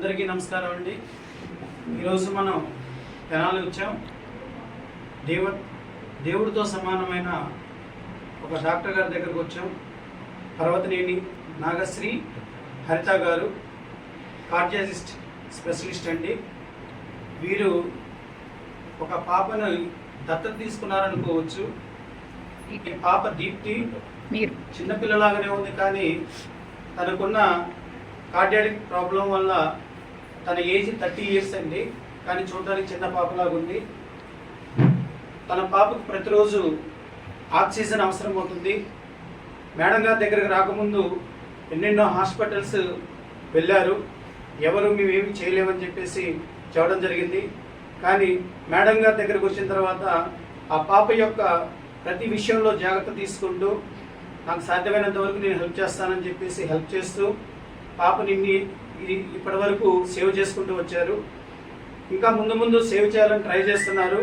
అందరికీ నమస్కారం అండి. ఈరోజు మనం తెనాలి వచ్చాం. దేవుడితో సమానమైన ఒక డాక్టర్ గారి దగ్గరకు వచ్చాం. పర్వతనేని నాగశ్రీ హరిత గారు, కార్డియాలజిస్ట్ స్పెషలిస్ట్ అండి. వీరు ఒక పాపను దత్తత తీసుకున్నారనుకోవచ్చు. ఈ పాప దీప్తి చిన్నపిల్లలాగానే ఉంది, కానీ తనకున్న కార్డియాక్ ప్రాబ్లం వల్ల తన ఏజ్ 30 years అండి, కానీ చూడడానికి చిన్న పాపలాగా ఉంది. తన పాపకు ప్రతిరోజు ఆక్సిజన్ అవసరం అవుతుంది. మేడం గారి దగ్గరకు రాకముందు ఎన్నెన్నో హాస్పిటల్స్ వెళ్ళారు. ఎవరు మేమేమి చేయలేమని చెప్పేసి చెప్పడం జరిగింది. కానీ మేడం గారి దగ్గరకు వచ్చిన తర్వాత ఆ పాప యొక్క ప్రతి విషయంలో జాగ్రత్త తీసుకుంటూ నాకు సాధ్యమైనంత వరకు నేను హెల్ప్ చేస్తానని చెప్పేసి హెల్ప్ చేస్తూ పాపని ఇప్పటి వరకు సేవ్ చేసుకుంటూ వచ్చారు. ఇంకా ముందు ముందు సేవ్ చేయాలని ట్రై చేస్తున్నారు.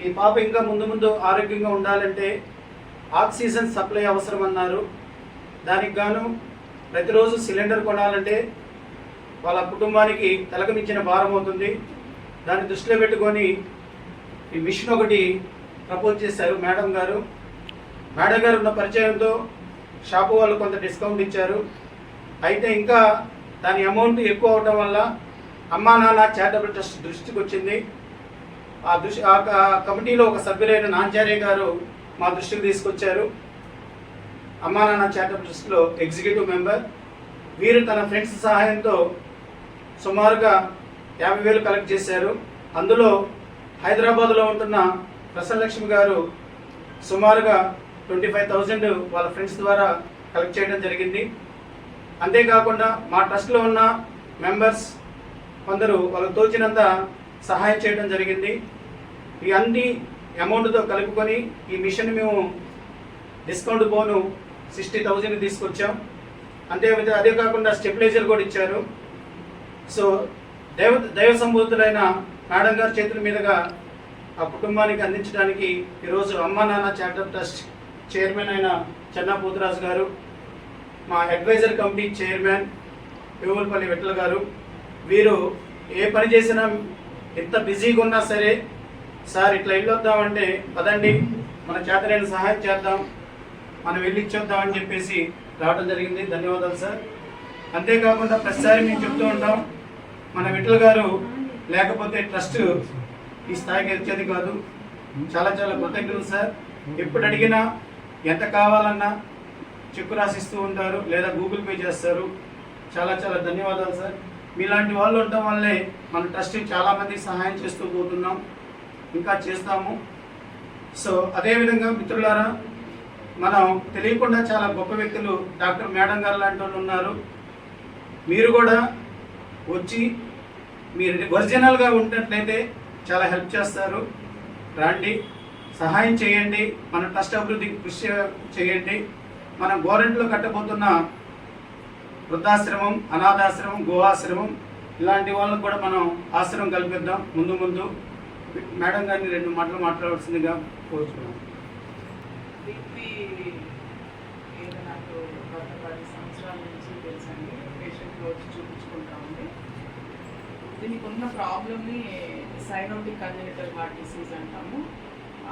ఈ పాప ఇంకా ముందు ఆరోగ్యంగా ఉండాలంటే ఆక్సిజన్ సప్లై అవసరం అన్నారు. దానికి గాను ప్రతిరోజు సిలిండర్ కొనాలంటే వాళ్ళ కుటుంబానికి తలకమించిన భారం అవుతుంది. దాన్ని దృష్టిలో పెట్టుకొని ఈ మిషన్ ఒకటి ప్రపోజ్ చేశారు మేడం గారు. మేడం గారు ఉన్న పరిచయంతో షాపు వాళ్ళు కొంత డిస్కౌంట్ ఇచ్చారు. అయితే ఇంకా దాని అమౌంట్ ఎక్కువ అవడం వల్ల అమ్మా నాన్న చారిటబుల్ ట్రస్ట్ దృష్టికి వచ్చింది. ఆ కమిటీలో ఒక సభ్యులైన నాంచార్య గారు మా దృష్టికి తీసుకొచ్చారు. అమ్మా నాన్న చారిటబుల్ ట్రస్ట్లో ఎగ్జిక్యూటివ్ మెంబర్. వీరు తన ఫ్రెండ్స్ సహాయంతో సుమారుగా 50,000 కలెక్ట్ చేశారు. అందులో హైదరాబాద్లో ఉంటున్న ప్రసన్నలక్ష్మి గారు సుమారుగా 25,000 వాళ్ళ ఫ్రెండ్స్ ద్వారా కలెక్ట్ చేయడం జరిగింది. అంతేకాకుండా మా ట్రస్ట్లో ఉన్న మెంబర్స్ కొందరు వాళ్ళకు తోచినంత సహాయం చేయడం జరిగింది. ఈ అన్ని అమౌంట్తో కలుపుకొని ఈ మిషన్ మేము డిస్కౌంట్ బోను 60,000 తీసుకొచ్చాం. అదే కాకుండా స్టెబిలైజర్ కూడా ఇచ్చారు. సో దైవ సంబూతులైన మేడం గారి చేతుల మీదుగా ఆ కుటుంబానికి అందించడానికి ఈరోజు అమ్మా నాన్న చారిటబుల్ ట్రస్ట్ చైర్మన్ అయిన చెన్నా పోతురాజు గారు, మా advisor committee chairman Vemulapalli Vithala గారు, వీరు ఏ పని చేసినా ఎంత బిజీగా ఉన్నా సరే, సార్ ఇట్లా వెళ్ళొద్దామంటే పదండి మన చేతనైన సహాయం చేద్దాం, మనం వెళ్ళి ఇచ్చొద్దామని చెప్పేసి రావడం జరిగింది. ధన్యవాదాలు సార్. అంతేకాకుండా ప్రతిసారి మేము చెప్తూ ఉంటాం, మన విఠల గారు లేకపోతే ట్రస్ట్ ఈ స్థాయికి వచ్చేది కాదు. చాలా కృతజ్ఞతలు సార్. ఎప్పుడు అడిగినా ఎంత కావాలన్నా చెక్కు రాసిస్తూ ఉంటారు, లేదా గూగుల్ పే చేస్తారు. చాలా ధన్యవాదాలు సార్. మీలాంటి వాళ్ళు ఉండటం వల్లే మన ట్రస్ట్ చాలామందికి సహాయం చేస్తూ పోతున్నాం, ఇంకా చేస్తాము. సో అదేవిధంగా మిత్రులారా, మనం తెలియకుండా చాలా గొప్ప వ్యక్తులు డాక్టర్ మేడం గారు లాంటి వాళ్ళు ఉన్నారు. మీరు కూడా వచ్చి మీరు ఒరిజినల్గా ఉన్నట్లయితే చాలా హెల్ప్ చేస్తారు. రండి, సహాయం చేయండి, మన ట్రస్ట్ అభివృద్ధికి కృషి చేయండి. మన గవర్నమెంట్లో కట్టబోతున్న వృద్ధాశ్రమం, అనాథాశ్రమం, గోఆశ్రమం ఇలాంటి వాళ్ళకు కూడా మనం ఆశ్రమం కల్పిద్దాం. ముందు మేడం గారిని 2 మాటలు మాట్లాడాల్సిందిగా కోరుతున్నాం. నాకు గత 10 సంవత్సరాల నుంచి తెలుసండి. పేషెంట్లు వచ్చి చూపించుకుంటా ఉంది. దీనికి ఉన్న ప్రాబ్లమ్ని సైనోటిక్ కంజెనిటల్ హార్ట్ డిసీజ్ అంటాము.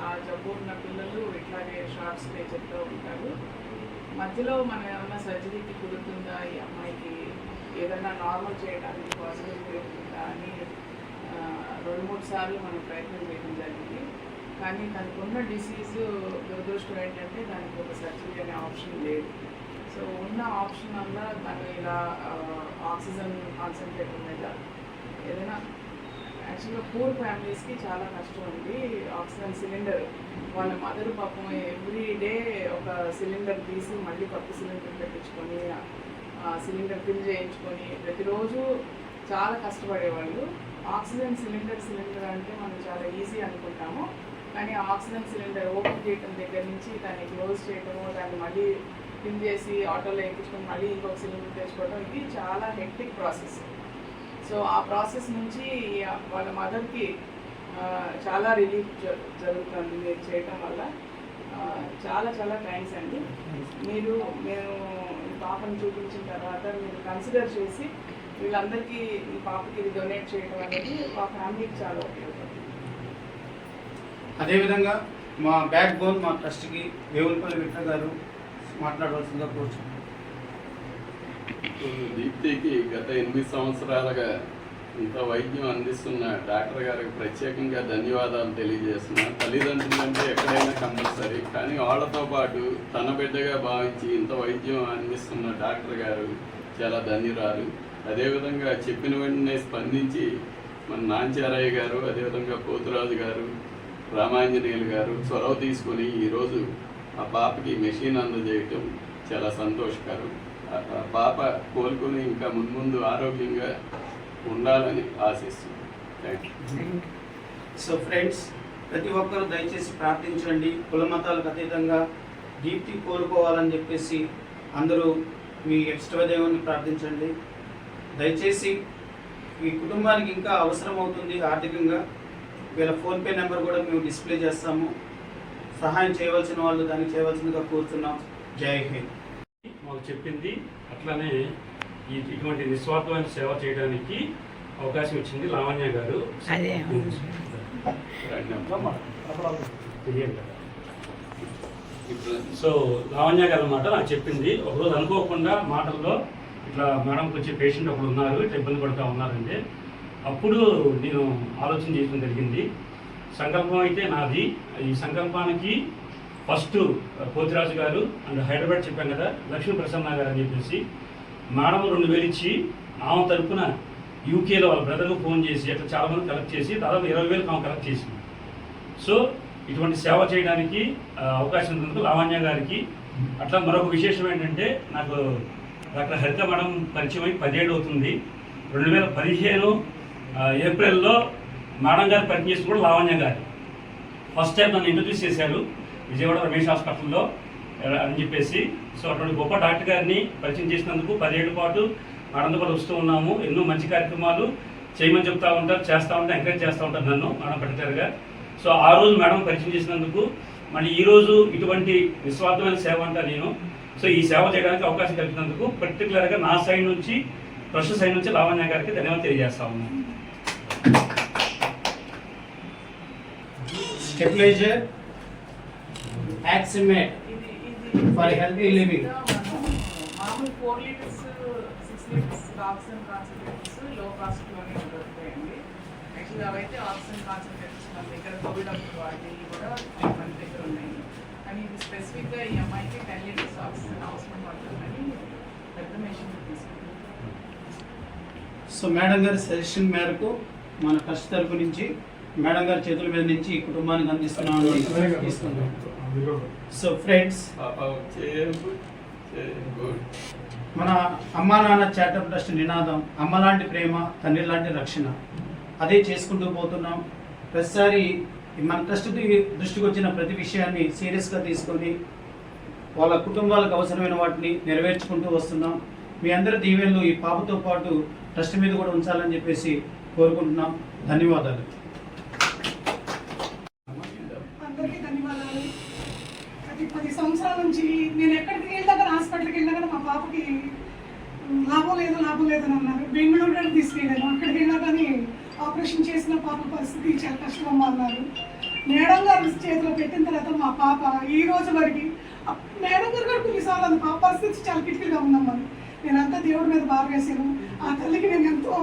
ఆ జబ్బు ఉన్న పిల్లలు ఇట్లాగే షార్ట్ స్టే చెప్తూ ఉంటారు. మధ్యలో మనం ఏమన్నా సర్జరీకి కుదురుతుందా, ఈ అమ్మాయికి ఏదన్నా నార్మల్ చేయడానికి పాసిబిలిటీ ఉంటుందా అని 2-3 సార్లు మనం ప్రయత్నం చేయడం జరిగింది. కానీ తనకున్న డిసీజ్ దురదృష్టం ఏంటంటే దానికి ఒక సర్జరీ అనే ఆప్షన్ లేదు. సో ఉన్న ఆప్షన్ వల్ల తను ఇలా ఆక్సిజన్ కాన్సన్ట్రేటర్ మీద ఏదైనా యాక్చువల్గా పూర్ ఫ్యామిలీస్కి చాలా కష్టం ఉంది. ఆక్సిజన్ సిలిండర్ వాళ్ళ మదర్ పాపం ఎవ్రీ డే ఒక సిలిండర్ తీసి మళ్ళీ కొత్త సిలిండర్ పెట్టించుకొని సిలిండర్ ఫిల్ చేయించుకొని ప్రతిరోజు చాలా కష్టపడేవాళ్ళు. ఆక్సిజన్ సిలిండర్ అంటే మనం చాలా ఈజీ అనుకుంటాము, కానీ ఆక్సిజన్ సిలిండర్ ఓపెన్ చేయడం దగ్గర నుంచి దాన్ని క్లోజ్ చేయడము, దాన్ని మళ్ళీ ఫిల్ చేసి ఆటోలో ఎక్కించుకొని మళ్ళీ ఇంకొక సిలిండర్ తెచ్చుకోవడం, ఇది చాలా హెక్టిక్ ప్రాసెస్. సో ఆ ప్రాసెస్ నుంచి వాళ్ళ మదర్కి చాలా రిలీఫ్ జరుగుతుంది మీరు చేయటం వల్ల. చాలా థ్యాంక్స్ అండి. మేము పాపను చూపించిన తర్వాత మీరు కన్సిడర్ చేసి వీళ్ళందరికీ ఈ పాపకి ఇది డొనేట్ చేయడం అనేది మా ఫ్యామిలీకి చాలా ఉపయోగపడుతుంది. అదేవిధంగా మా బ్యాక్ బోన్ మా ట్రస్ట్కి వేవులపల్లి విఠ గారు మాట్లాడవలసిందిగా కోరుచున్నాను. దీప్తికి గత 8 సంవత్సరాలుగా ఇంత వైద్యం అందిస్తున్న డాక్టర్ గారికి ప్రత్యేకంగా ధన్యవాదాలు తెలియజేస్తున్నా. తల్లిదండ్రులు అంటే ఎక్కడైనా కంపల్సరీ, కానీ వాళ్ళతో పాటు తన బిడ్డగా భావించి ఇంత వైద్యం అందిస్తున్న డాక్టర్ గారు చాలా ధన్యురాలు. అదేవిధంగా చెప్పిన వెంటనే స్పందించి మన నాంచారయ్య గారు, అదేవిధంగా పోతురాజు గారు, రామాంజనేయులు గారు చొరవ తీసుకొని ఈరోజు ఆ పాపకి మెషిన్ అందజేయటం చాలా సంతోషకరం. ఆ పాప కోలుకొని ఇంకా ముందు ఆరోగ్యంగా ఉండాలని ఆశిస్తున్నాను. Thank you. సో ఫ్రెండ్స్, ప్రతి ఒక్కరూ దయచేసి ప్రార్థించండి. కుల మతాలకు అతీతంగా దీప్తి కోలుకోవాలని చెప్పేసి అందరూ మీ ఇష్టదేవుని ప్రార్థించండి. దయచేసి ఈ కుటుంబానికి ఇంకా అవసరం అవుతుంది ఆర్థికంగా. వీళ్ళ ఫోన్పే నెంబర్ కూడా మేము డిస్ప్లే చేస్తాము. సహాయం చేయవలసిన వాళ్ళు దానికి చేయవలసిందిగా కోరుతున్నాం. జై హింద్. మాకు చెప్పింది అట్లానే ఇటువంటి నిస్వార్థమైన సేవ చేయడానికి అవకాశం ఇచ్చింది లావణ్య గారు. తెలియదు కదా. సో లావణ్య గారు అన్నమాట నాకు చెప్పింది. ఒకరోజు అనుకోకుండా మాటల్లో ఇట్లా మేడంకి వచ్చే పేషెంట్ ఒకరు ఉన్నారు, ఇట్లా ఇబ్బంది పడుతూ ఉన్నారంటే అప్పుడు నేను ఆలోచన చేయడం జరిగింది. సంకల్పం అయితే నాది. ఈ సంకల్పానికి ఫస్ట్ పోతిరాజు గారు అండ్ హైదరాబాద్ చెప్పాం కదా, లక్ష్మీ ప్రసన్న గారు అని చెప్పేసి మేడం 2000 ఇచ్చి ఆమె తరఫున యూకేలో వాళ్ళ బ్రదర్కు ఫోన్ చేసి అట్లా చాలామంది కలెక్ట్ చేసి దాదాపు 20,000 ఆమె కలెక్ట్ చేసింది. సో ఇటువంటి సేవ చేయడానికి అవకాశం ఉన్నందుకు లావణ్య గారికి. అట్లా మరొక విశేషం ఏంటంటే, నాకు డాక్టర్ హరిత మేడం పరిచయం అయి 10 ఏళ్ళు అవుతుంది. 2015 ఏప్రిల్లో మేడం గారు పరిచయం చేసిన కూడా లావణ్య గారు ఫస్ట్ టైం నన్ను ఇంట్రడ్యూస్ చేశారు విజయవాడ రమేష్ హాస్పిటల్లో అని చెప్పేసి. సో అటువంటి గొప్ప డాక్టర్ గారిని పరిచయం చేసినందుకు 10 ఏళ్ల పాటు మేడంతో పాటు వస్తూ ఉన్నాము. ఎన్నో మంచి కార్యక్రమాలు చేయమని చెప్తూ ఉంటారు, చేస్తూ ఉంటారు, ఎంకరేజ్ చేస్తూ ఉంటారు నన్ను మేడం పర్టికులర్గా. సో ఆ రోజు మేడం పరిచయం చేసినందుకు మళ్ళీ ఈరోజు ఇటువంటి నిస్వార్థమైన సేవ అంటా నేను. సో ఈ సేవ చేయడానికి అవకాశం కల్పినందుకు పర్టికులర్గా నా సైడ్ నుంచి, ట్రస్ట్ సైడ్ నుంచి లావణ్య గారికి ధన్యవాదాలు తెలియజేస్తా ఉన్నాను. Stabiliser aximate for healthy living. మామూలు 4 లీటర్స్ 6 లీటర్స్ ఆక్సిజన్ కాన్సన్ట్రేటర్స్ లో కాస్ట్లోనే దొరుకుతాయండి. యాక్చువల్గా అవైతే ఆక్సిజన్ కాన్సన్ట్రేటర్స్ మన దగ్గర కోవిడ్ అప్పుడు వాటివి కూడా మన దగ్గర ఉన్నాయి. కానీ ఇది స్పెసిఫిక్గా ఈ అమ్మాయికి 10 లీటర్స్ ఆక్సిజన్ అవసరం పడుతుందని పెద్ద మెషిన్ తీసుకుంటాం. సో మేడం గారి సజెషన్ మేరకు మన ట్రస్ట్ తరపు నుంచి మేడం గారి చేతుల మీద నుంచి ఈ కుటుంబానికి అందిస్తున్నాం. సో ఫ్రెండ్స్, మన అమ్మా నాన్న చారిటబుల్ ట్రస్ట్ నినాదం అమ్మ లాంటి ప్రేమ, తండ్రి లాంటి రక్షణ. అదే చేసుకుంటూ పోతున్నాం. ప్రతిసారి మన ట్రస్ట్ దృష్టికి వచ్చిన ప్రతి విషయాన్ని సీరియస్గా తీసుకొని వాళ్ళ కుటుంబాలకు అవసరమైన వాటిని నెరవేర్చుకుంటూ వస్తున్నాం. మీ అందరి దీవెనలు ఈ పాపతో పాటు ట్రస్ట్ మీద కూడా ఉంచాలని చెప్పేసి కోరుకుంటున్నాం. ధన్యవాదాలు. అందరికీ ధన్యవాదాలు. అది 10 సంవత్సరాల నుంచి నేను ఎక్కడికి వెళ్ళినా హాస్పిటల్కి వెళ్ళినా కానీ మా పాపకి లాభం లేదు అని అన్నారు. బెంగళూరు తీసుకెళ్ళాను. అక్కడికి వెళ్ళినా కానీ ఆపరేషన్ చేసిన పాప పరిస్థితి చాలా కష్టంగా అన్నారు. మేడం గారు చేతిలో పెట్టిన తర్వాత మా పాప ఈ రోజు వరకు మేడం గారు కూడా కొన్నిసార్లు పాప పరిస్థితి చాలా కిటికీగా ఉందమ్మా. నేనంతా దేవుడి మీద బాగా వేసాను. ఆ తల్లికి నేను ఎంతో